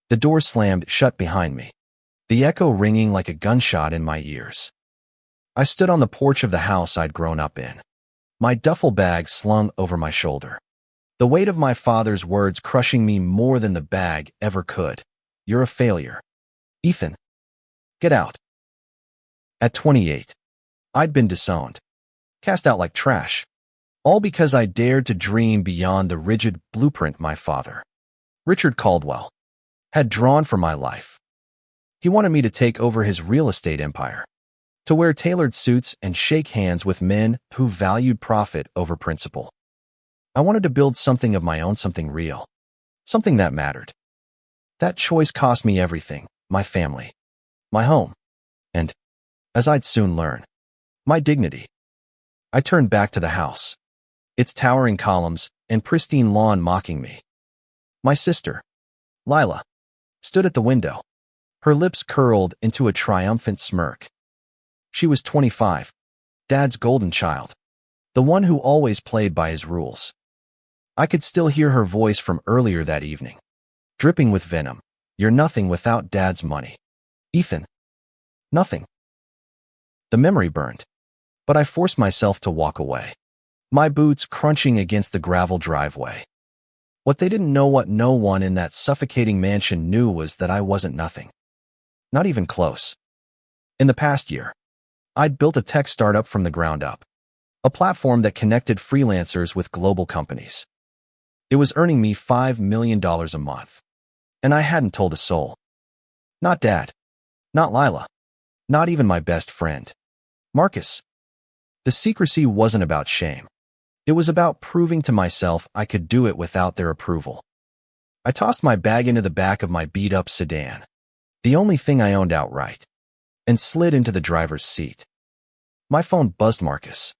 The door slammed shut behind me, the echo ringing like a gunshot in my ears. I stood on the porch of the house I'd grown up in, my duffel bag slung over my shoulder. The weight of my father's words crushing me more than the bag ever could. You're a failure. Ethan. Get out. At 28, I'd been disowned, cast out like trash, all because I dared to dream beyond the rigid blueprint my father, Richard Caldwell, had drawn for my life. He wanted me to take over his real estate empire, to wear tailored suits and shake hands with men who valued profit over principle. I wanted to build something of my own, something real, something that mattered. That choice cost me everything, my family, my home, and, as I'd soon learn, my dignity. I turned back to the house, its towering columns and pristine lawn mocking me. My sister, Lila, stood at the window, her lips curled into a triumphant smirk. She was 25, Dad's golden child, the one who always played by his rules. I could still hear her voice from earlier that evening, dripping with venom. You're nothing without Dad's money. Ethan. Nothing. The memory burned, but I forced myself to walk away, my boots crunching against the gravel driveway. What they didn't know, what no one in that suffocating mansion knew, was that I wasn't nothing. Not even close. In the past year, I'd built a tech startup from the ground up, a platform that connected freelancers with global companies. It was earning me $5 million a month, and I hadn't told a soul. Not Dad, not Lila, not even my best friend, Marcus. The secrecy wasn't about shame. It was about proving to myself I could do it without their approval. I tossed my bag into the back of my beat-up sedan, the only thing I owned outright, and slid into the driver's seat. My phone buzzed. Marcus.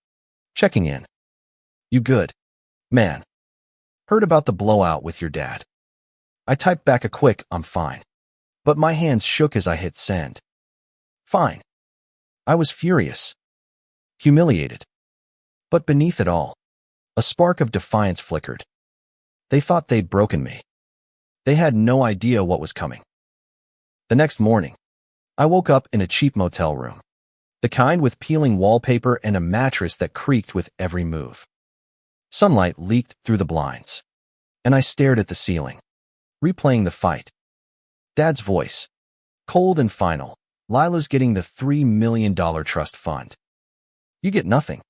Checking in. You good, man? Heard about the blowout with your dad. I typed back a quick, I'm fine, but my hands shook as I hit send. Fine. I was furious, humiliated. But beneath it all, a spark of defiance flickered. They thought they'd broken me. They had no idea what was coming. The next morning, I woke up in a cheap motel room, the kind with peeling wallpaper and a mattress that creaked with every move. Sunlight leaked through the blinds, and I stared at the ceiling, replaying the fight. Dad's voice, cold and final. Lila's getting the $3 million trust fund. You get nothing.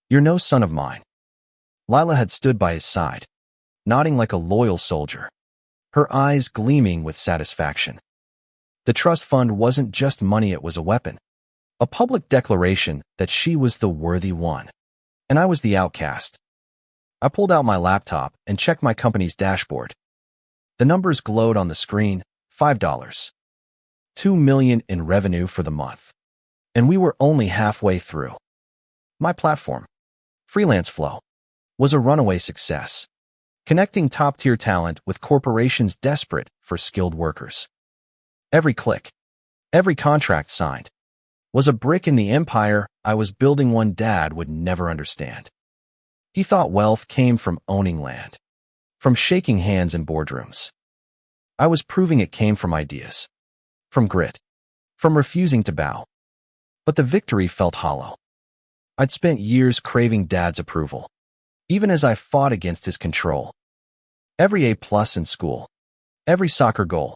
You're no son of mine. Lila had stood by his side, nodding like a loyal soldier, her eyes gleaming with satisfaction. The trust fund wasn't just money, it was a weapon, a public declaration that she was the worthy one, and I was the outcast. I pulled out my laptop and checked my company's dashboard. The numbers glowed on the screen, $5. $2 million in revenue for the month. And we were only halfway through. My platform, Freelance Flow, was a runaway success, connecting top-tier talent with corporations desperate for skilled workers. Every click, every contract signed, was a brick in the empire I was building, one Dad would never understand. He thought wealth came from owning land, from shaking hands in boardrooms. I was proving it came from ideas, from grit, from refusing to bow. But the victory felt hollow. I'd spent years craving Dad's approval, even as I fought against his control. Every A+ in school, every soccer goal,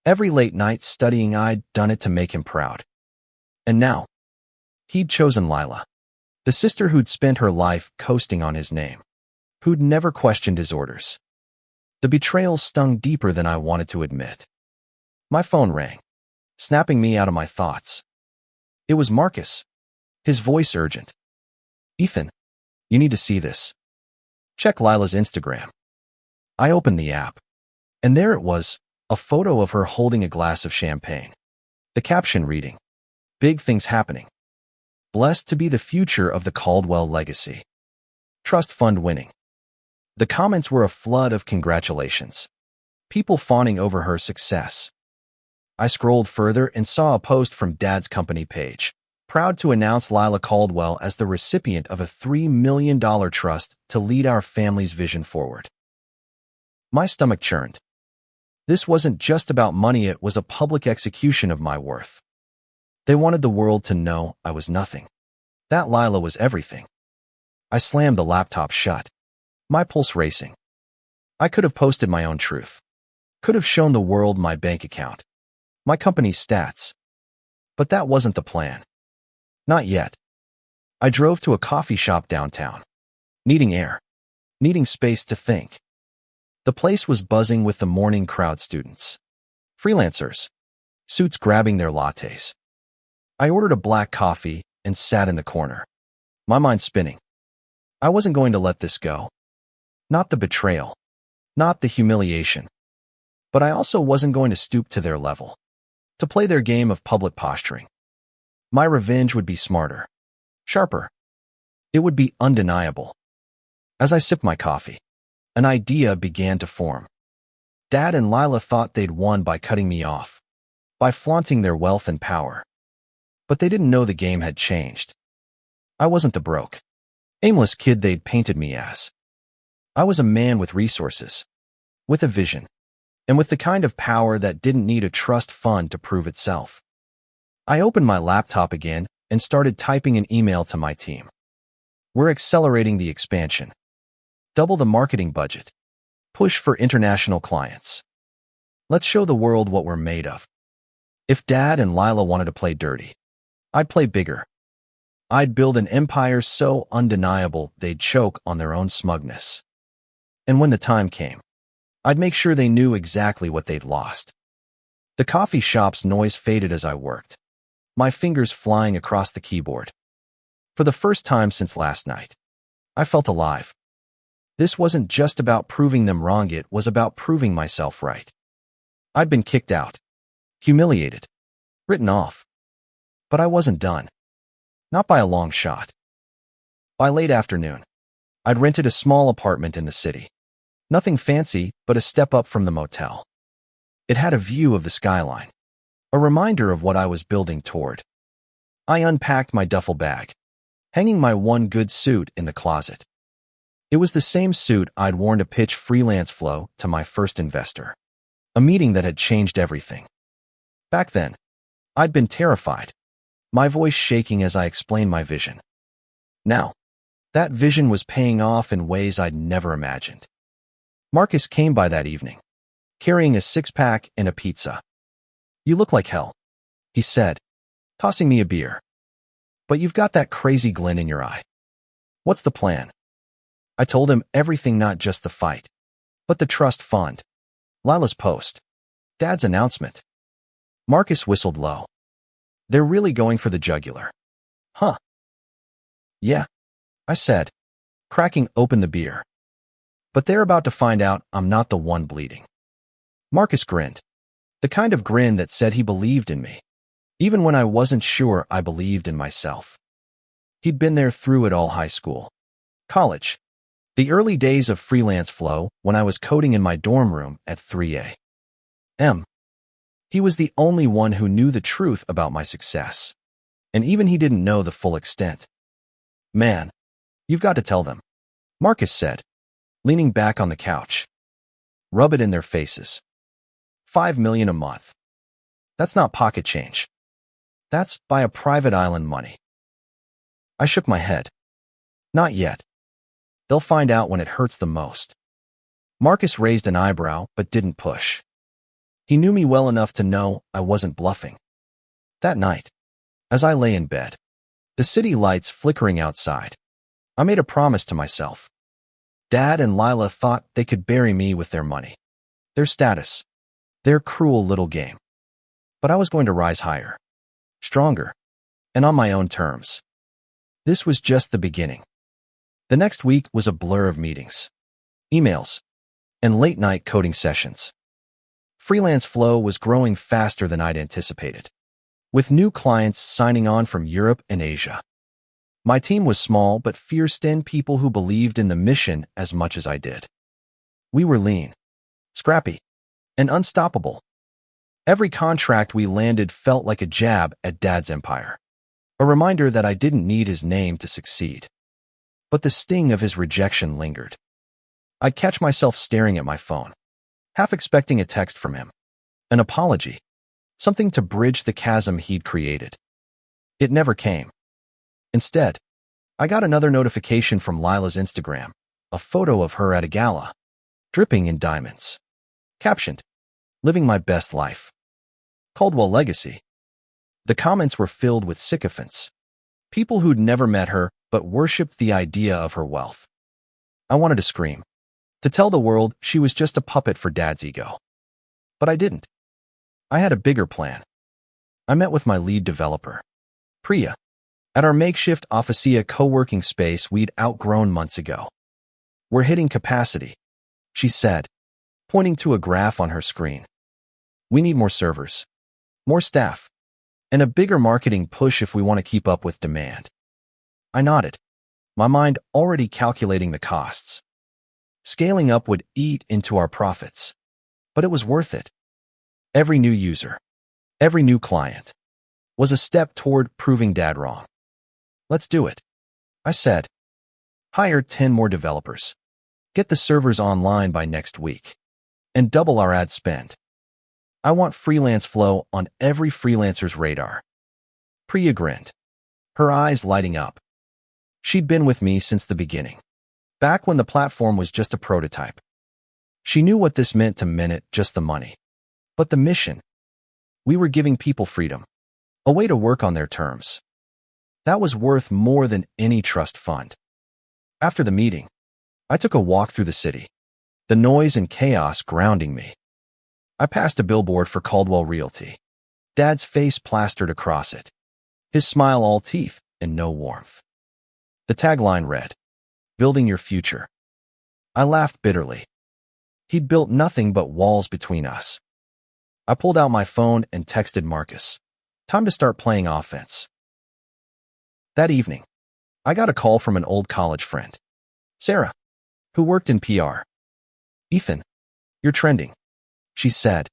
every late night studying, I'd done it to make him proud. And now, he'd chosen Lila, the sister who'd spent her life coasting on his name, who'd never questioned his orders. The betrayal stung deeper than I wanted to admit. My phone rang, snapping me out of my thoughts. It was Marcus, his voice urgent. Ethan, you need to see this. Check Lila's Instagram. I opened the app, and there it was, a photo of her holding a glass of champagne. The caption reading, Big things happening. Blessed to be the future of the Caldwell legacy. Trust fund winning. The comments were a flood of congratulations, people fawning over her success. I scrolled further and saw a post from Dad's company page, proud to announce Lila Caldwell as the recipient of a $3 million trust to lead our family's vision forward. My stomach churned. This wasn't just about money, it was a public execution of my worth. They wanted the world to know I was nothing. That Lila was everything. I slammed the laptop shut, my pulse racing. I could have posted my own truth. Could have shown the world my bank account, my company's stats. But that wasn't the plan. Not yet. I drove to a coffee shop downtown, needing air, needing space to think. The place was buzzing with the morning crowd, students, freelancers, suits grabbing their lattes. I ordered a black coffee and sat in the corner, my mind spinning. I wasn't going to let this go. Not the betrayal, not the humiliation. But I also wasn't going to stoop to their level, to play their game of public posturing. My revenge would be smarter, sharper. It would be undeniable. As I sipped my coffee, an idea began to form. Dad and Lila thought they'd won by cutting me off, by flaunting their wealth and power. But they didn't know the game had changed. I wasn't the broke, aimless kid they'd painted me as. I was a man with resources, with a vision, and with the kind of power that didn't need a trust fund to prove itself. I opened my laptop again and started typing an email to my team. We're accelerating the expansion. Double the marketing budget. Push for international clients. Let's show the world what we're made of. If Dad and Lila wanted to play dirty, I'd play bigger. I'd build an empire so undeniable they'd choke on their own smugness. And when the time came, I'd make sure they knew exactly what they'd lost. The coffee shop's noise faded as I worked, my fingers flying across the keyboard. For the first time since last night, I felt alive. This wasn't just about proving them wrong, it was about proving myself right. I'd been kicked out, humiliated, written off. But I wasn't done. Not by a long shot. By late afternoon, I'd rented a small apartment in the city. Nothing fancy, but a step up from the motel. It had a view of the skyline, a reminder of what I was building toward. I unpacked my duffel bag, hanging my one good suit in the closet. It was the same suit I'd worn to pitch Freelance Flow to my first investor, a meeting that had changed everything. Back then, I'd been terrified, my voice shaking as I explained my vision. Now, that vision was paying off in ways I'd never imagined. Marcus came by that evening, carrying a six-pack and a pizza. "You look like hell," he said, tossing me a beer. "But you've got that crazy glint in your eye. What's the plan?" I told him everything, not just the fight, but the trust fund, Lila's post, Dad's announcement. Marcus whistled low. "They're really going for the jugular." "Huh?" "Yeah," I said, cracking open the beer. "But they're about to find out I'm not the one bleeding." Marcus grinned, the kind of grin that said he believed in me, even when I wasn't sure I believed in myself. He'd been there through it all: high school, college, the early days of Freelance Flow when I was coding in my dorm room at 3 a.m. He was the only one who knew the truth about my success, and even he didn't know the full extent. "Man, you've got to tell them," Marcus said, leaning back on the couch. "Rub it in their faces. $5 million a month. That's not pocket change. That's buy a private island money." I shook my head. "Not yet. They'll find out when it hurts the most." Marcus raised an eyebrow but didn't push. He knew me well enough to know I wasn't bluffing. That night, as I lay in bed, the city lights flickering outside, I made a promise to myself. Dad and Lila thought they could bury me with their money, their status, their cruel little game. But I was going to rise higher, stronger, and on my own terms. This was just the beginning. The next week was a blur of meetings, emails, and late-night coding sessions. Freelance Flow was growing faster than I'd anticipated, with new clients signing on from Europe and Asia. My team was small but fierce, 10 people who believed in the mission as much as I did. We were lean, scrappy, and unstoppable. Every contract we landed felt like a jab at Dad's empire, a reminder that I didn't need his name to succeed. But the sting of his rejection lingered. I'd catch myself staring at my phone, half expecting a text from him, an apology, something to bridge the chasm he'd created. It never came. Instead, I got another notification from Lila's Instagram, a photo of her at a gala, dripping in diamonds. Captioned, "Living my best life. Caldwell legacy." The comments were filled with sycophants, people who'd never met her but worshipped the idea of her wealth. I wanted to scream, to tell the world she was just a puppet for Dad's ego. But I didn't. I had a bigger plan. I met with my lead developer, Priya, at our makeshift officia co-working space we'd outgrown months ago. "We're hitting capacity," she said, pointing to a graph on her screen. "We need more servers, more staff, and a bigger marketing push if we want to keep up with demand." I nodded, my mind already calculating the costs. Scaling up would eat into our profits, but it was worth it. Every new user, every new client, was a step toward proving Dad wrong. "Let's do it," I said. "Hire 10 more developers, get the servers online by next week, and double our ad spend. I want freelance flow on every freelancer's radar." Priya grinned, her eyes lighting up. She'd been with me since the beginning, back when the platform was just a prototype. She knew what this meant to Minute, just the money. But the mission. We were giving people freedom, a way to work on their terms. That was worth more than any trust fund. After the meeting, I took a walk through the city, the noise and chaos grounding me. I passed a billboard for Caldwell Realty, Dad's face plastered across it, his smile all teeth and no warmth. The tagline read, "Building your future." I laughed bitterly. He'd built nothing but walls between us. I pulled out my phone and texted Marcus, "Time to start playing offense." That evening, I got a call from an old college friend, Sarah, who worked in PR. "Ethan, you're trending," she said,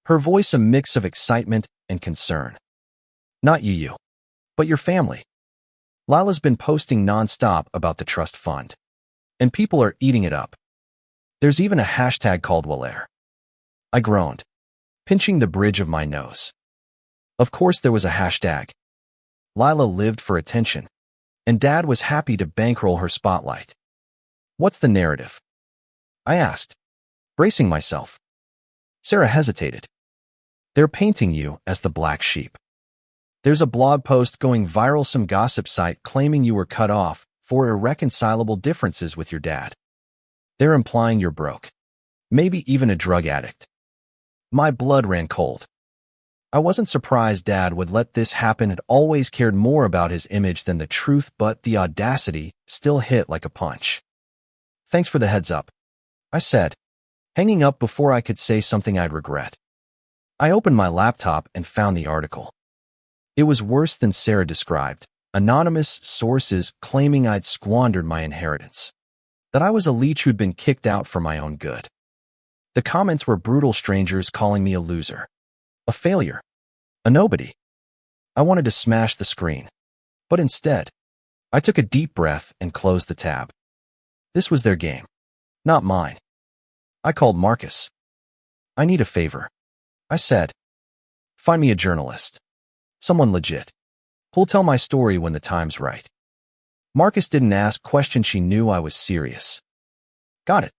her voice a mix of excitement and concern. "Not you, but your family. Lila's been posting nonstop about the trust fund, and people are eating it up. There's even a hashtag Caldwell. I groaned, pinching the bridge of my nose. Of course there was a hashtag. Lila lived for attention, and Dad was happy to bankroll her spotlight. "What's the narrative?" I asked, bracing myself. Sarah hesitated. "They're painting you as the black sheep. There's a blog post going viral, some gossip site claiming you were cut off for irreconcilable differences with your dad. They're implying you're broke, maybe even a drug addict." My blood ran cold. I wasn't surprised Dad would let this happen. Had always cared more about his image than the truth, but the audacity still hit like a punch. "Thanks for the heads up," I said, hanging up before I could say something I'd regret. I opened my laptop and found the article. It was worse than Sarah described. Anonymous sources claiming I'd squandered my inheritance, that I was a leech who'd been kicked out for my own good. The comments were brutal, strangers calling me a loser, a failure, a nobody. I wanted to smash the screen, but instead, I took a deep breath and closed the tab. This was their game, not mine. I called Marcus. "I need a favor," I said. "Find me a journalist, someone legit, who'll tell my story when the time's right." Marcus didn't ask questions. She knew I was serious. "Got it.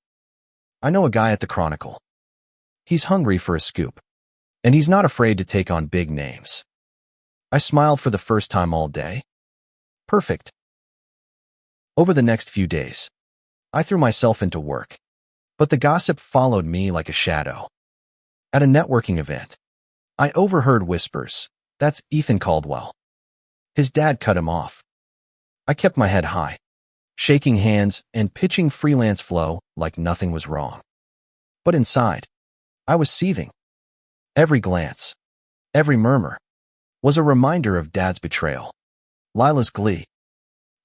I know a guy at the Chronicle. He's hungry for a scoop, and he's not afraid to take on big names." I smiled for the first time all day. Perfect. Over the next few days, I threw myself into work, but the gossip followed me like a shadow. At a networking event, I overheard whispers, "That's Ethan Caldwell. His dad cut him off." I kept my head high, shaking hands and pitching freelance flow like nothing was wrong. But inside, I was seething. Every glance, every murmur, was a reminder of Dad's betrayal, Lila's glee.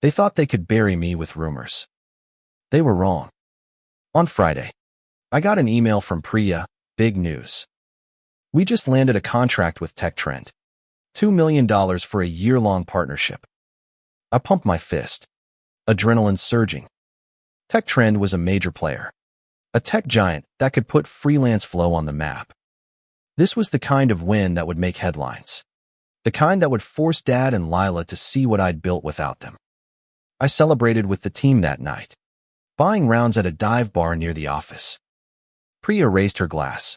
They thought they could bury me with rumors. They were wrong. On Friday, I got an email from Priya. Big news. We just landed a contract with Tech Trend, $2 million for a year-long partnership. I pumped my fist, adrenaline surging. Tech Trend was a major player, A tech giant that could put freelance flow on the map. This was the kind of win that would make headlines. The kind that would force Dad and Lila to see what I'd built without them. I celebrated with the team that night, buying rounds at a dive bar near the office. Priya raised her glass,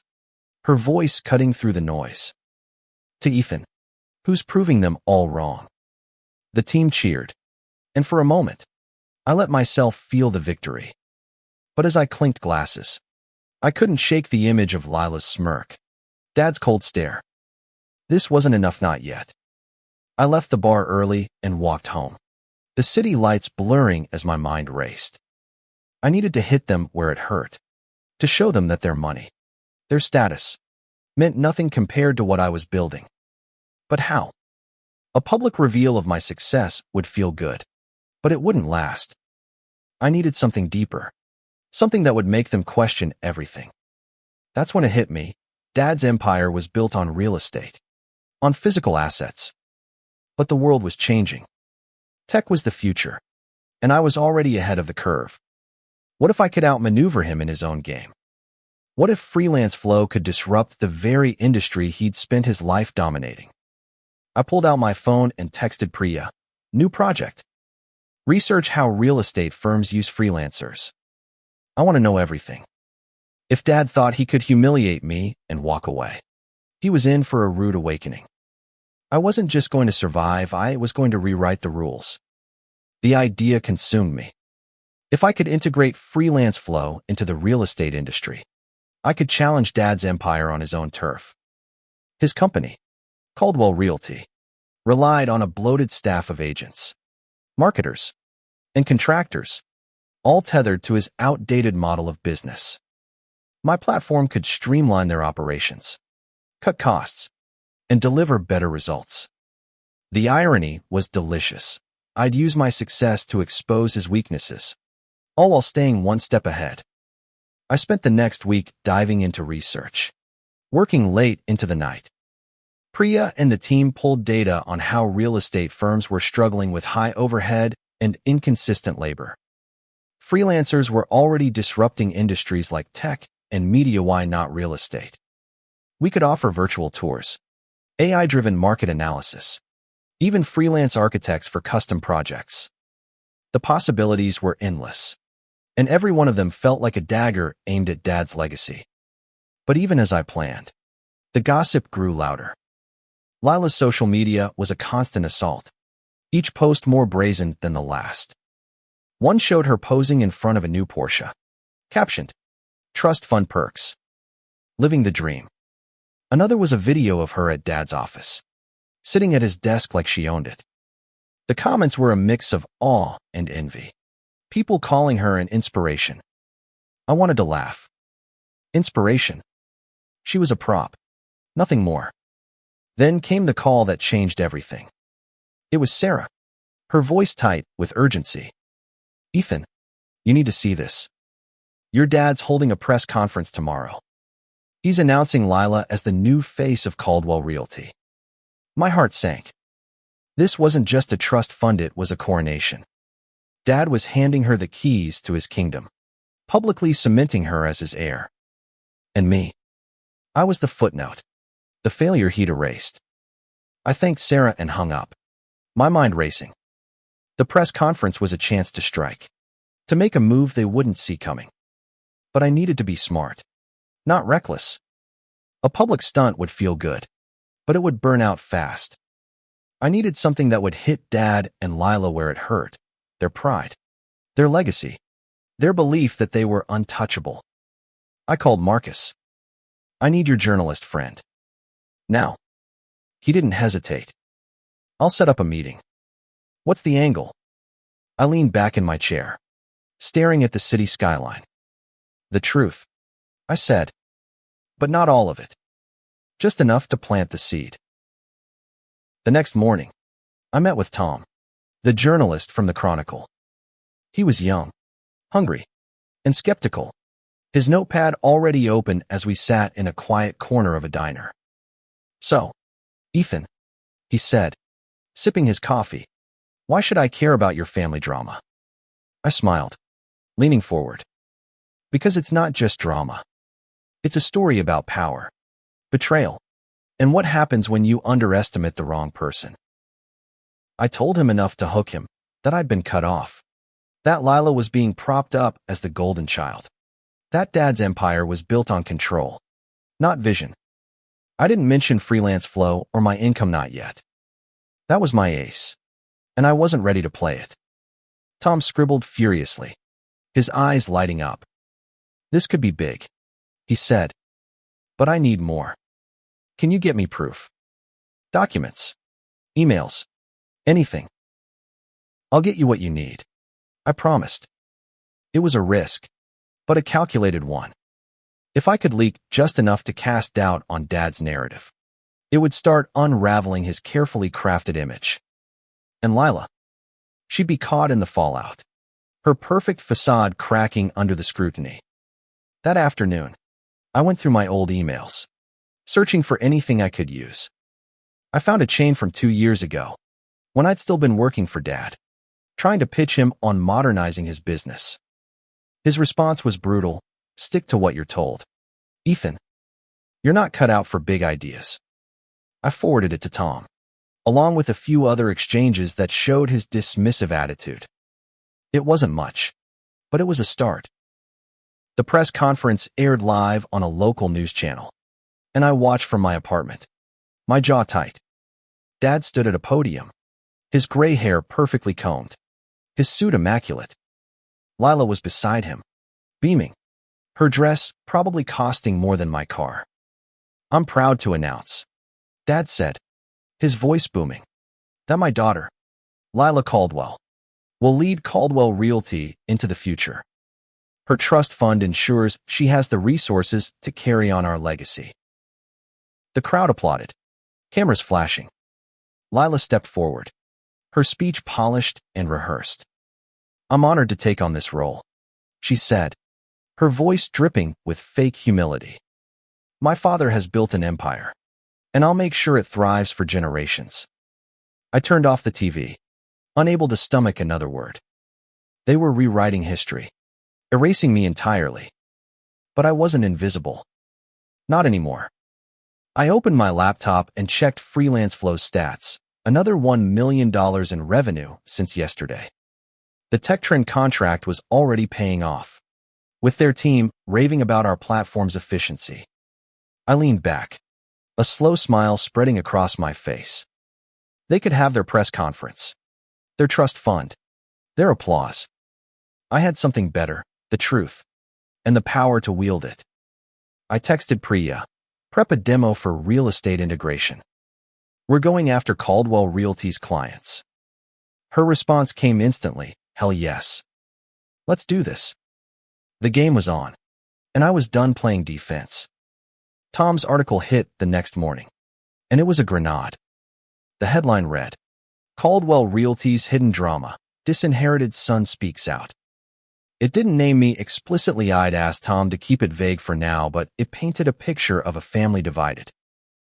her voice cutting through the noise. To Ethan, who's proving them all wrong. The team cheered, and for a moment, I let myself feel the victory. But as I clinked glasses, I couldn't shake the image of Lila's smirk, Dad's cold stare. This wasn't enough, not yet. I left the bar early and walked home, the city lights blurring as my mind raced. I needed to hit them where it hurt, to show them that their money, their status, meant nothing compared to what I was building. But how? A public reveal of my success would feel good, but it wouldn't last. I needed something deeper, something that would make them question everything. That's when it hit me. Dad's empire was built on real estate, on physical assets. But the world was changing. Tech was the future, and I was already ahead of the curve. What if I could outmaneuver him in his own game? What if freelance flow could disrupt the very industry he'd spent his life dominating? I pulled out my phone and texted Priya. New project. Research how real estate firms use freelancers. I want to know everything. If Dad thought he could humiliate me and walk away, he was in for a rude awakening. I wasn't just going to survive, I was going to rewrite the rules. The idea consumed me. If I could integrate freelance flow into the real estate industry, I could challenge Dad's empire on his own turf. His company, Caldwell Realty, relied on a bloated staff of agents, marketers, and contractors, all tethered to his outdated model of business. My platform could streamline their operations, cut costs, and deliver better results. The irony was delicious. I'd use my success to expose his weaknesses, all while staying one step ahead. I spent the next week diving into research, working late into the night. Priya and the team pulled data on how real estate firms were struggling with high overhead and inconsistent labor. Freelancers were already disrupting industries like tech and media. Why not real estate? We could offer virtual tours, AI-driven market analysis, even freelance architects for custom projects. The possibilities were endless, and every one of them felt like a dagger aimed at Dad's legacy. But even as I planned, the gossip grew louder. Lila's social media was a constant assault, each post more brazen than the last. One showed her posing in front of a new Porsche, captioned, "Trust fund perks. Living the dream." Another was a video of her at Dad's office, sitting at his desk like she owned it. The comments were a mix of awe and envy, people calling her an inspiration. I wanted to laugh. Inspiration? She was a prop, nothing more. Then came the call that changed everything. It was Sarah, her voice tight with urgency. "Ethan, you need to see this. Your dad's holding a press conference tomorrow. He's announcing Lila as the new face of Caldwell Realty." My heart sank. This wasn't just a trust fund, it was a coronation. Dad was handing her the keys to his kingdom, publicly cementing her as his heir. And me? I was the footnote, the failure he'd erased. I thanked Sarah and hung up, my mind racing. The press conference was a chance to strike, to make a move they wouldn't see coming. But I needed to be smart, not reckless. A public stunt would feel good, but it would burn out fast. I needed something that would hit Dad and Lila where it hurt, their pride, their legacy, their belief that they were untouchable. I called Marcus. "I need your journalist friend. Now." He didn't hesitate. "I'll set up a meeting. What's the angle?" I leaned back in my chair, staring at the city skyline. "The truth," I said, "but not all of it. Just enough to plant the seed." The next morning, I met with Tom, the journalist from the Chronicle. He was young, hungry, and skeptical, his notepad already open as we sat in a quiet corner of a diner. "So, Ethan," he said, sipping his coffee, "why should I care about your family drama?" I smiled, leaning forward. Because it's not just drama. It's a story about power, betrayal, and what happens when you underestimate the wrong person. I told him enough to hook him, that I'd been cut off. That Lila was being propped up as the golden child. That Dad's empire was built on control, not vision. I didn't mention freelance flow or my income not yet. That was my ace, and I wasn't ready to play it. Tom scribbled furiously, his eyes lighting up. This could be big, he said, but I need more. Can you get me proof? Documents, emails, anything. I'll get you what you need, I promised. It was a risk, but a calculated one. If I could leak just enough to cast doubt on Dad's narrative, it would start unraveling his carefully crafted image. And Lila, she'd be caught in the fallout, her perfect facade cracking under the scrutiny. That afternoon, I went through my old emails, searching for anything I could use. I found a chain from 2 years ago, when I'd still been working for Dad, trying to pitch him on modernizing his business. His response was brutal. Stick to what you're told. Ethan, you're not cut out for big ideas. I forwarded it to Tom, along with a few other exchanges that showed his dismissive attitude. It wasn't much, but it was a start. The press conference aired live on a local news channel, and I watched from my apartment, my jaw tight. Dad stood at a podium, his gray hair perfectly combed, his suit immaculate. Lila was beside him, beaming, her dress probably costing more than my car. I'm proud to announce, Dad said, his voice booming, that my daughter, Lila Caldwell, will lead Caldwell Realty into the future. Her trust fund ensures she has the resources to carry on our legacy. The crowd applauded, cameras flashing. Lila stepped forward, her speech polished and rehearsed. I'm honored to take on this role, she said, her voice dripping with fake humility. My father has built an empire, and I'll make sure it thrives for generations. I turned off the TV, unable to stomach another word. They were rewriting history, erasing me entirely. But I wasn't invisible. Not anymore. I opened my laptop and checked Freelance Flow's stats, another $1 million in revenue since yesterday. The Tech Trend contract was already paying off, with their team raving about our platform's efficiency. I leaned back, a slow smile spreading across my face. They could have their press conference, their trust fund, their applause. I had something better, the truth, and the power to wield it. I texted Priya, prep a demo for real estate integration. We're going after Caldwell Realty's clients. Her response came instantly, hell yes. Let's do this. The game was on, and I was done playing defense. Tom's article hit the next morning, and it was a grenade. The headline read, Caldwell Realty's hidden drama, disinherited son speaks out. It didn't name me explicitly. I'd asked Tom to keep it vague for now, but it painted a picture of a family divided.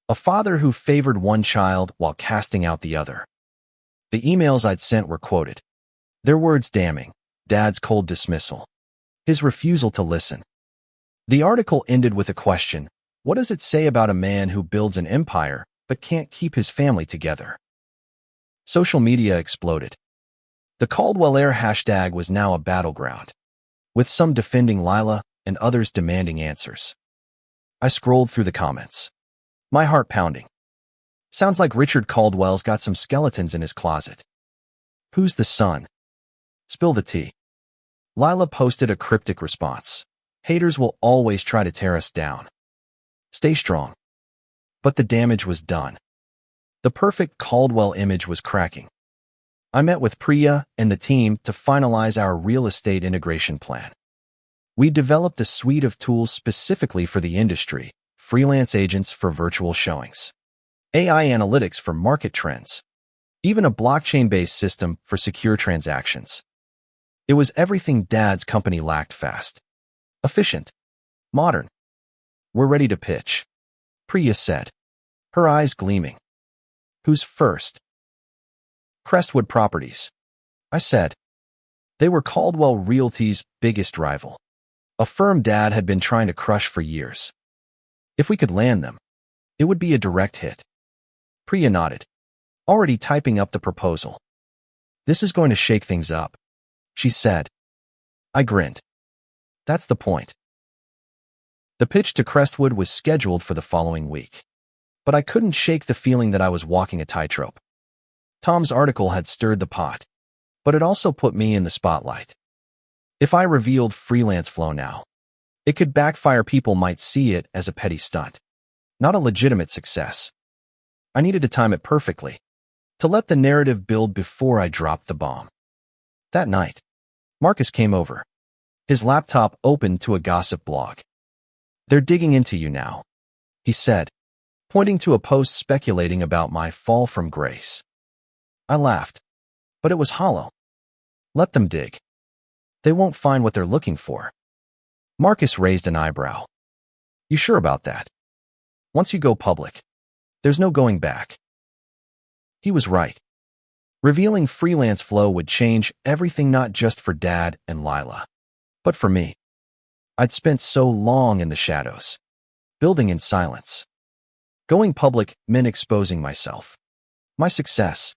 A father who favored one child while casting out the other. The emails I'd sent were quoted. Their words damning, Dad's cold dismissal, his refusal to listen. The article ended with a question. What does it say about a man who builds an empire but can't keep his family together? Social media exploded. The Caldwell Air hashtag was now a battleground, with some defending Lila and others demanding answers. I scrolled through the comments, my heart pounding. Sounds like Richard Caldwell's got some skeletons in his closet. Who's the son? Spill the tea. Lila posted a cryptic response. Haters will always try to tear us down. Stay strong. But the damage was done. The perfect Caldwell image was cracking. I met with Priya and the team to finalize our real estate integration plan. We developed a suite of tools specifically for the industry, freelance agents for virtual showings, AI analytics for market trends, even a blockchain-based system for secure transactions. It was everything Dad's company lacked: fast, efficient, modern. We're ready to pitch, Priya said, her eyes gleaming. Who's first? Crestwood Properties, I said. They were Caldwell Realty's biggest rival. A firm Dad had been trying to crush for years. If we could land them, it would be a direct hit. Priya nodded, already typing up the proposal. This is going to shake things up, she said. I grinned. That's the point. The pitch to Crestwood was scheduled for the following week, but I couldn't shake the feeling that I was walking a tightrope. Tom's article had stirred the pot, but it also put me in the spotlight. If I revealed Freelance Flow now, it could backfire. People might see it as a petty stunt, not a legitimate success. I needed to time it perfectly, to let the narrative build before I dropped the bomb. That night, Marcus came over, his laptop open to a gossip blog. They're digging into you now, he said, pointing to a post speculating about my fall from grace. I laughed, but it was hollow. Let them dig. They won't find what they're looking for. Marcus raised an eyebrow. You sure about that? Once you go public, there's no going back. He was right. Revealing Freelance Flow would change everything, not just for Dad and Lila, but for me. I'd spent so long in the shadows, building in silence. Going public meant exposing myself, my success,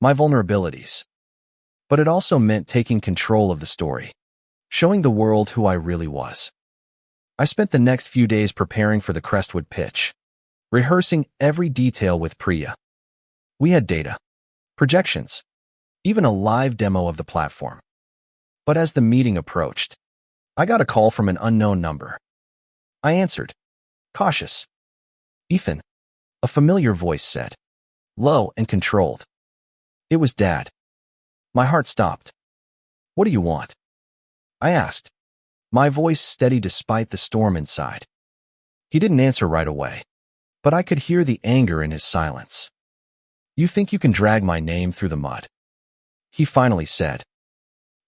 my vulnerabilities. But it also meant taking control of the story, showing the world who I really was. I spent the next few days preparing for the Crestwood pitch, rehearsing every detail with Priya. We had data, projections, even a live demo of the platform. But as the meeting approached, I got a call from an unknown number. I answered, cautious. Ethan, a familiar voice said, low and controlled. It was Dad. My heart stopped. What do you want? I asked, my voice steady despite the storm inside. He didn't answer right away, but I could hear the anger in his silence. You think you can drag my name through the mud? He finally said.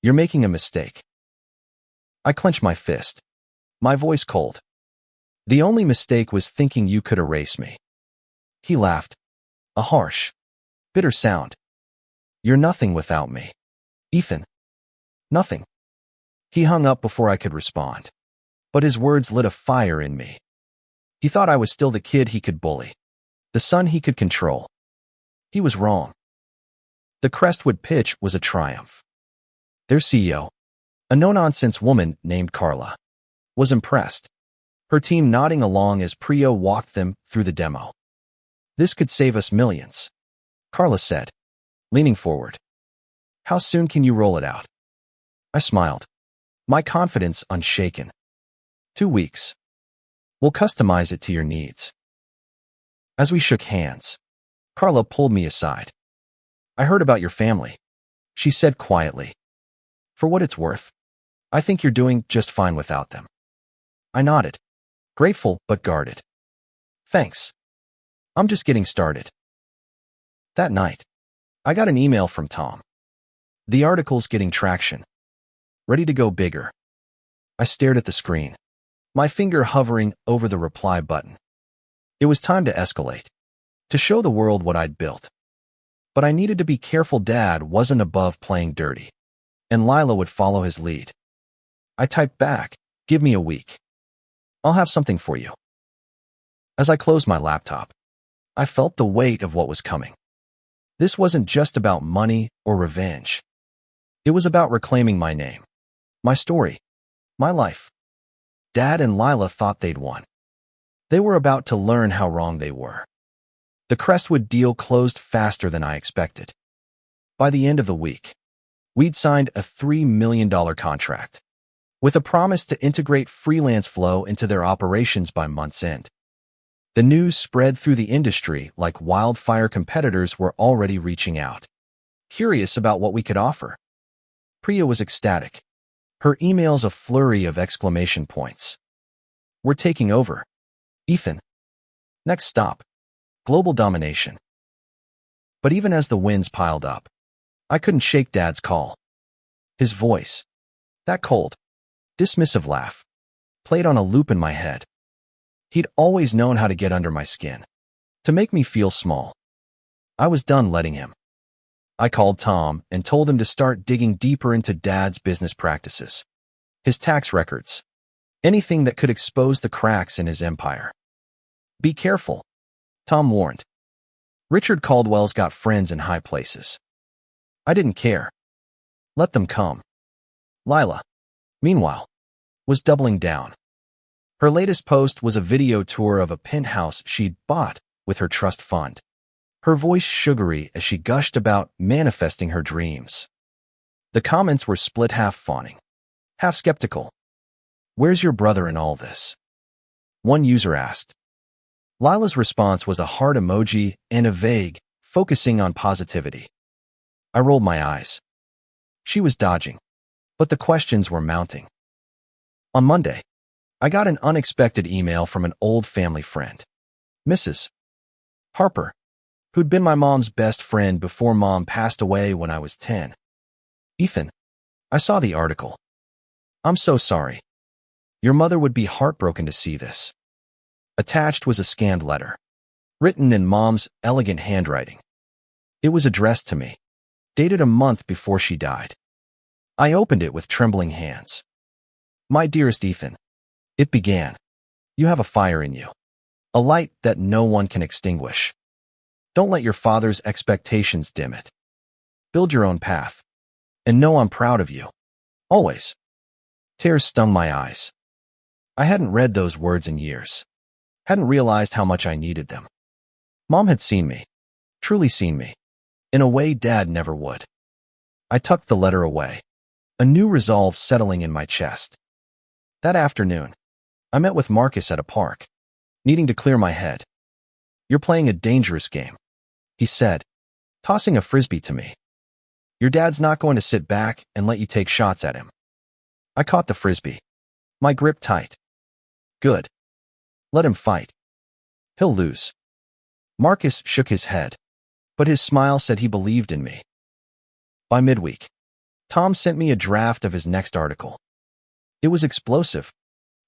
You're making a mistake. I clenched my fist, my voice cold. The only mistake was thinking you could erase me. He laughed, a harsh, bitter sound. You're nothing without me, Ethan. Nothing. He hung up before I could respond, but his words lit a fire in me. He thought I was still the kid he could bully, the son he could control. He was wrong. The Crestwood pitch was a triumph. Their CEO, a no-nonsense woman named Carla, was impressed, her team nodding along as Priya walked them through the demo. This could save us millions, Carla said, leaning forward. How soon can you roll it out? I smiled, my confidence unshaken. 2 weeks. We'll customize it to your needs. As we shook hands, Carla pulled me aside. I heard about your family, she said quietly. For what it's worth, I think you're doing just fine without them. I nodded, grateful but guarded. Thanks. I'm just getting started. That night, I got an email from Tom. The article's getting traction. Ready to go bigger. I stared at the screen, my finger hovering over the reply button. It was time to escalate, to show the world what I'd built. But I needed to be careful. Dad wasn't above playing dirty, and Lila would follow his lead. I typed back, give me a week. I'll have something for you. As I closed my laptop, I felt the weight of what was coming. This wasn't just about money or revenge. It was about reclaiming my name, my story, my life. Dad and Lila thought they'd won. They were about to learn how wrong they were. The Crestwood deal closed faster than I expected. By the end of the week, we'd signed a $3 million contract, with a promise to integrate Freelance Flow into their operations by month's end. The news spread through the industry like wildfire. Competitors were already reaching out, curious about what we could offer. Priya was ecstatic, her emails a flurry of exclamation points. We're taking over, Ethan. Next stop, global domination. But even as the wins piled up, I couldn't shake Dad's call. His voice, that cold, dismissive laugh, played on a loop in my head. He'd always known how to get under my skin, to make me feel small. I was done letting him. I called Tom and told him to start digging deeper into Dad's business practices, his tax records, Anything that could expose the cracks in his empire. Be careful, Tom warned. Richard Caldwell's got friends in high places. I didn't care. Let them come. Lila, meanwhile, was doubling down. Her latest post was a video tour of a penthouse she'd bought with her trust fund. Her voice sugary as she gushed about manifesting her dreams. The comments were split, half fawning, half skeptical. Where's your brother in all this? One user asked. Lila's response was a heart emoji and a vague, focusing on positivity. I rolled my eyes. She was dodging, but the questions were mounting. On Monday, I got an unexpected email from an old family friend, Mrs. Harper, who'd been my mom's best friend before Mom passed away when I was 10. Ethan, I saw the article. I'm so sorry. Your mother would be heartbroken to see this. Attached was a scanned letter, written in Mom's elegant handwriting. It was addressed to me, dated a month before she died. I opened it with trembling hands. My dearest Ethan, it began. You have a fire in you, a light that no one can extinguish. Don't let your father's expectations dim it. Build your own path. And know I'm proud of you. Always. Tears stung my eyes. I hadn't read those words in years. Hadn't realized how much I needed them. Mom had seen me, truly seen me, in a way Dad never would. I tucked the letter away, a new resolve settling in my chest. That afternoon, I met with Marcus at a park, needing to clear my head. You're playing a dangerous game, he said, tossing a frisbee to me. Your dad's not going to sit back and let you take shots at him. I caught the frisbee, my grip tight. Good. Let him fight. He'll lose. Marcus shook his head, but his smile said he believed in me. By midweek, Tom sent me a draft of his next article. It was explosive,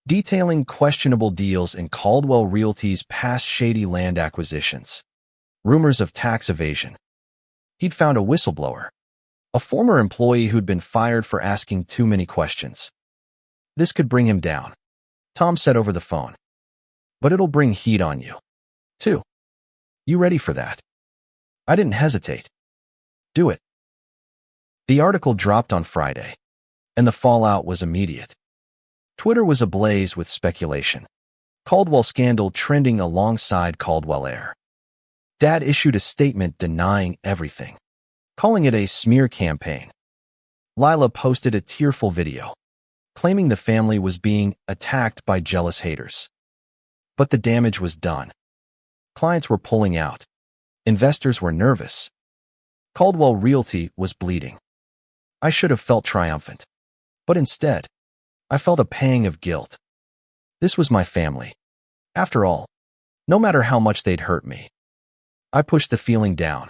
detailing questionable deals in Caldwell Realty's past shady land acquisitions, rumors of tax evasion. He'd found a whistleblower, a former employee who'd been fired for asking too many questions. This could bring him down, Tom said over the phone. But it'll bring heat on you, too. You ready for that? I didn't hesitate. Do it. The article dropped on Friday, and the fallout was immediate. Twitter was ablaze with speculation. Caldwell scandal trending alongside Caldwell Air. Dad issued a statement denying everything, calling it a smear campaign. Lila posted a tearful video, claiming the family was being attacked by jealous haters. But the damage was done. Clients were pulling out. Investors were nervous. Caldwell Realty was bleeding. I should have felt triumphant. But instead, I felt a pang of guilt. This was my family. After all, no matter how much they'd hurt me, I pushed the feeling down.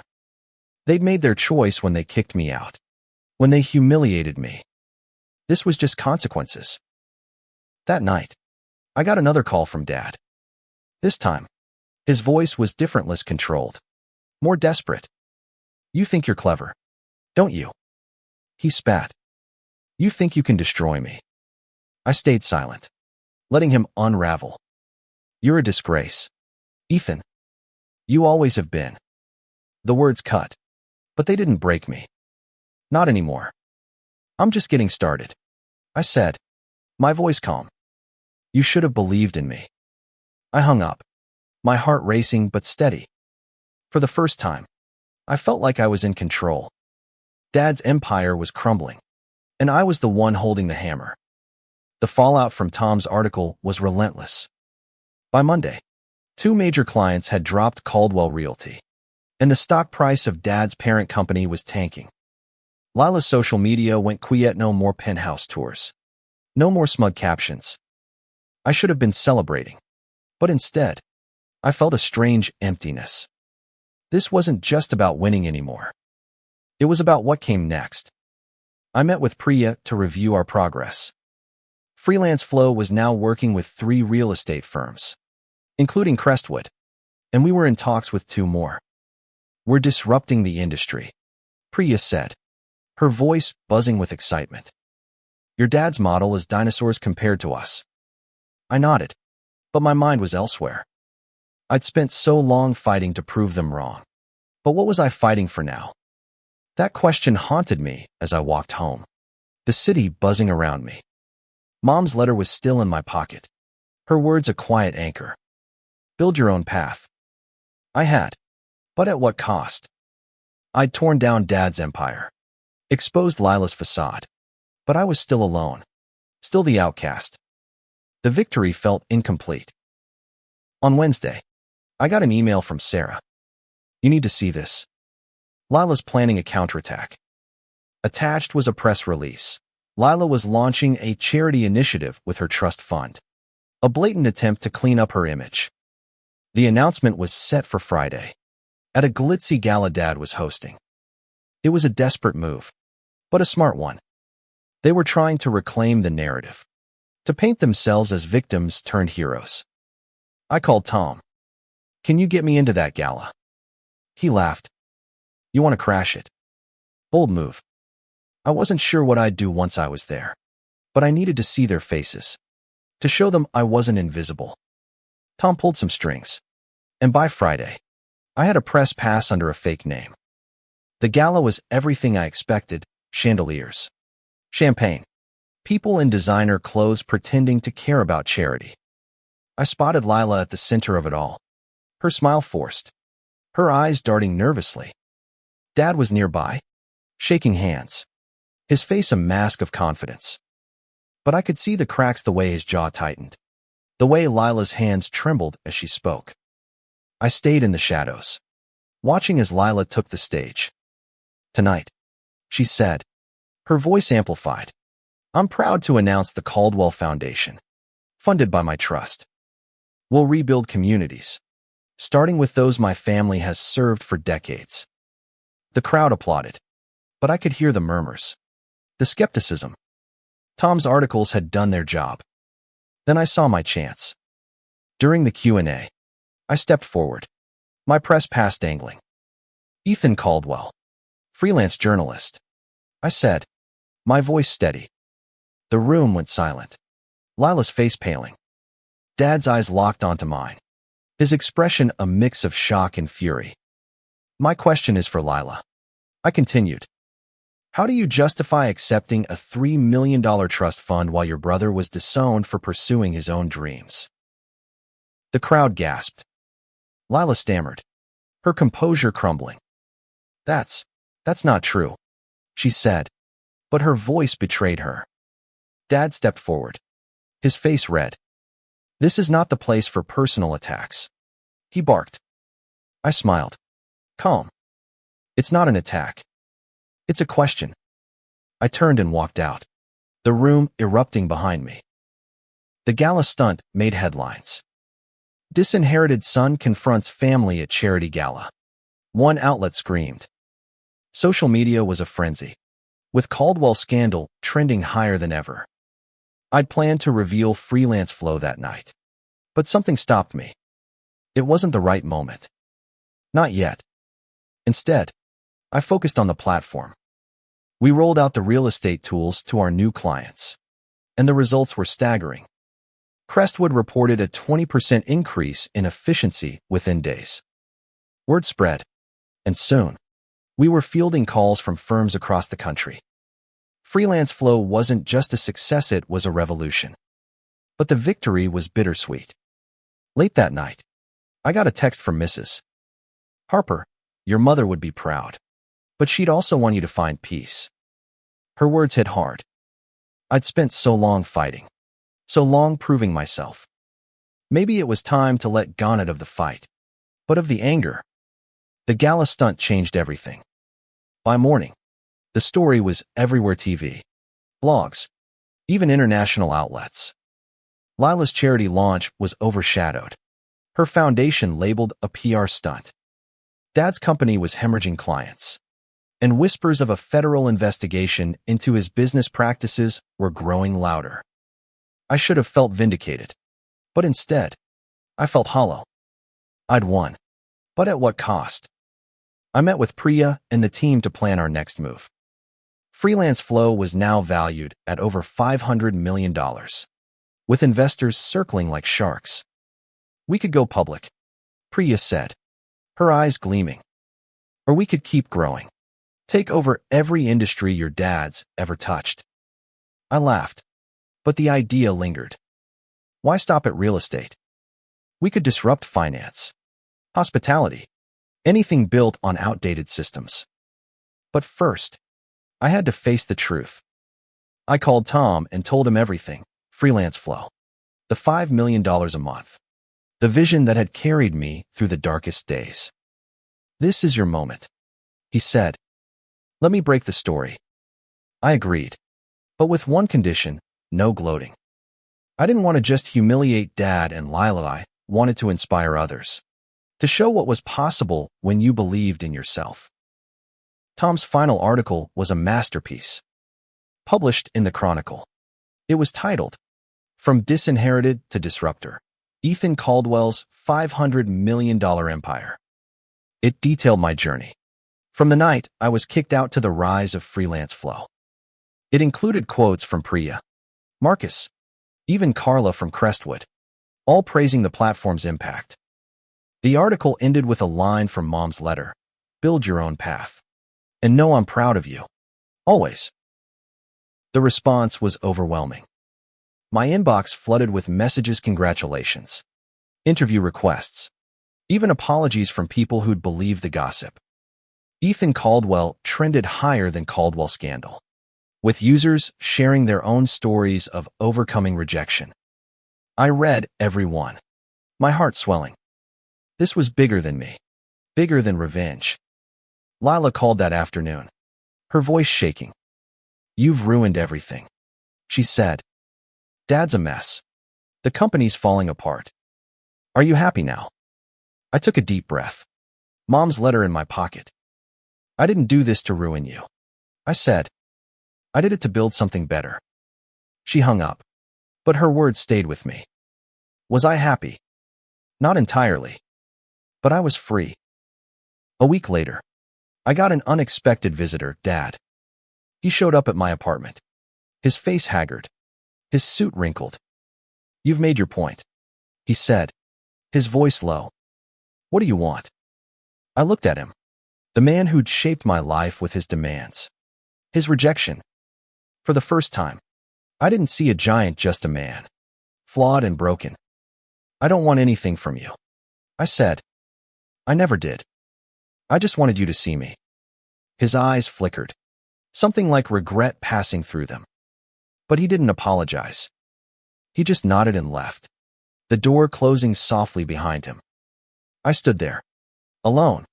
They'd made their choice when they kicked me out, when they humiliated me. This was just consequences. That night, I got another call from Dad. This time, his voice was different, less controlled, more desperate. You think you're clever, don't you? He spat. You think you can destroy me. I stayed silent, letting him unravel. You're a disgrace. Ethan. You always have been. The words cut, but they didn't break me. Not anymore. I'm just getting started, I said, my voice calm. You should have believed in me. I hung up, my heart racing but steady. For the first time, I felt like I was in control. Dad's empire was crumbling, and I was the one holding the hammer. The fallout from Tom's article was relentless. By Monday, 2 major clients had dropped Caldwell Realty, and the stock price of Dad's parent company was tanking. Lila's social media went quiet. No more penthouse tours. No more smug captions. I should have been celebrating, but instead, I felt a strange emptiness. This wasn't just about winning anymore. It was about what came next. I met with Priya to review our progress. Freelance Flow was now working with 3 real estate firms, including Crestwood, and we were in talks with 2 more. We're disrupting the industry, Priya said, her voice buzzing with excitement. Your dad's model is dinosaurs compared to us. I nodded, but my mind was elsewhere. I'd spent so long fighting to prove them wrong. But what was I fighting for now? That question haunted me as I walked home, the city buzzing around me. Mom's letter was still in my pocket, her words a quiet anchor. Build your own path. I had. But at what cost? I'd torn down Dad's empire, exposed Lila's facade. But I was still alone, still the outcast. The victory felt incomplete. On Wednesday, I got an email from Sarah. You need to see this. Lila's planning a counterattack. Attached was a press release. Lila was launching a charity initiative with her trust fund, a blatant attempt to clean up her image. The announcement was set for Friday, at a glitzy gala Dad was hosting. It was a desperate move, but a smart one. They were trying to reclaim the narrative, to paint themselves as victims turned heroes. I called Tom. Can you get me into that gala? He laughed. You want to crash it? Bold move. I wasn't sure what I'd do once I was there, but I needed to see their faces, to show them I wasn't invisible. Tom pulled some strings, and by Friday, I had a press pass under a fake name. The gala was everything I expected: chandeliers, champagne, people in designer clothes pretending to care about charity. I spotted Lila at the center of it all, her smile forced, her eyes darting nervously. Dad was nearby, shaking hands, his face a mask of confidence. But I could see the cracks the way his jaw tightened, the way Lila's hands trembled as she spoke. I stayed in the shadows, watching as Lila took the stage. Tonight, she said, her voice amplified, I'm proud to announce the Caldwell Foundation, funded by my trust. We'll rebuild communities, starting with those my family has served for decades. The crowd applauded, but I could hear the murmurs, the skepticism. Tom's articles had done their job. Then I saw my chance. During the Q&A, I stepped forward, my press pass dangling. Ethan Caldwell, freelance journalist, I said, my voice steady. The room went silent, Lila's face paling. Dad's eyes locked onto mine, his expression a mix of shock and fury. My question is for Lila. I continued. How do you justify accepting a $3 million trust fund while your brother was disowned for pursuing his own dreams? The crowd gasped. Lila stammered, her composure crumbling. That's not true, she said, but her voice betrayed her. Dad stepped forward, his face red. This is not the place for personal attacks, he barked. I smiled. Calm. It's not an attack. It's a question. I turned and walked out, the room erupting behind me. The gala stunt made headlines. Disinherited son confronts family at charity gala. One outlet screamed. Social media was a frenzy, with Caldwell scandal trending higher than ever. I'd planned to reveal freelance flow that night, but something stopped me. It wasn't the right moment. Not yet. Instead, I focused on the platform. We rolled out the real estate tools to our new clients, and the results were staggering. Crestwood reported a 20% increase in efficiency within days. Word spread, and soon, we were fielding calls from firms across the country. Freelance flow wasn't just a success, it was a revolution. But the victory was bittersweet. Late that night, I got a text from Mrs. Harper. Your mother would be proud, but she'd also want you to find peace. Her words hit hard. I'd spent so long fighting, so long proving myself. Maybe it was time to let go not of the fight, but of the anger. The gala stunt changed everything. By morning, the story was everywhere: TV, blogs, even international outlets. Lila's charity launch was overshadowed, her foundation labeled a PR stunt. Dad's company was hemorrhaging clients, and whispers of a federal investigation into his business practices were growing louder. I should have felt vindicated, but instead, I felt hollow. I'd won, but at what cost? I met with Priya and the team to plan our next move. Freelance Flow was now valued at over $500 million. with investors circling like sharks. We could go public, Priya said, her eyes gleaming. Or we could keep growing. Take over every industry your dad's ever touched. I laughed, but the idea lingered. Why stop at real estate? We could disrupt finance, hospitality, anything built on outdated systems. But first, I had to face the truth. I called Tom and told him everything. Freelance flow. The $5 million a month. The vision that had carried me through the darkest days. This is your moment, he said. Let me break the story. I agreed, but with one condition: no gloating. I didn't want to just humiliate Dad and Lila. I wanted to inspire others, to show what was possible when you believed in yourself. Tom's final article was a masterpiece, published in the Chronicle. It was titled, From Disinherited to Disruptor, Ethan Caldwell's $500 million Empire. It detailed my journey, from the night I was kicked out to the rise of freelance flow. It included quotes from Priya, Marcus, even Carla from Crestwood, all praising the platform's impact. The article ended with a line from Mom's letter: build your own path. And know I'm proud of you. Always. The response was overwhelming. My inbox flooded with messages, congratulations, interview requests, even apologies from people who'd believed the gossip. Ethan Caldwell trended higher than Caldwell Scandal, with users sharing their own stories of overcoming rejection. I read every one, my heart swelling. This was bigger than me, bigger than revenge. Lila called that afternoon, her voice shaking. You've ruined everything, she said. Dad's a mess. The company's falling apart. Are you happy now? I took a deep breath, Mom's letter in my pocket. I didn't do this to ruin you, I said. I did it to build something better. She hung up, but her words stayed with me. Was I happy? Not entirely, but I was free. A week later, I got an unexpected visitor, Dad. He showed up at my apartment, his face haggard, his suit wrinkled. You've made your point, he said, his voice low. What do you want? I looked at him, the man who'd shaped my life with his demands, his rejection. For the first time, I didn't see a giant, just a man, flawed and broken. I don't want anything from you, I said. I never did. I just wanted you to see me. His eyes flickered, something like regret passing through them. But he didn't apologize. He just nodded and left, the door closing softly behind him. I stood there, alone,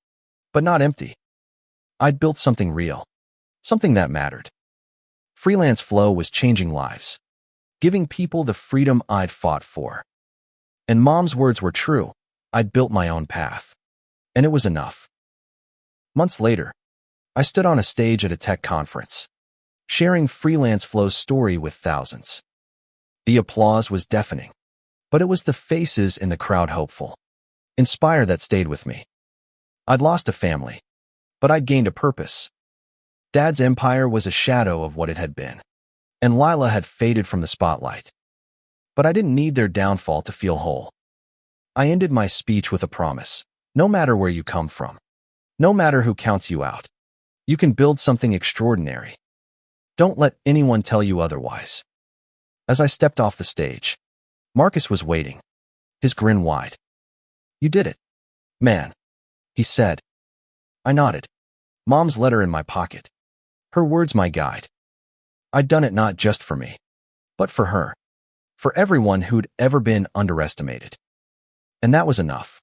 but not empty. I'd built something real, something that mattered. Freelance flow was changing lives, giving people the freedom I'd fought for. And Mom's words were true. I'd built my own path, and it was enough. Months later, I stood on a stage at a tech conference, sharing Freelance Flow's story with thousands. The applause was deafening, but it was the faces in the crowd, hopeful, inspired, that stayed with me. I'd lost a family, but I'd gained a purpose. Dad's empire was a shadow of what it had been, and Lila had faded from the spotlight. But I didn't need their downfall to feel whole. I ended my speech with a promise: no matter where you come from, no matter who counts you out, you can build something extraordinary. Don't let anyone tell you otherwise. As I stepped off the stage, Marcus was waiting, his grin wide. You did it, man, he said. I nodded, Mom's letter in my pocket, her words my guide. I'd done it not just for me, but for her, for everyone who'd ever been underestimated. And that was enough.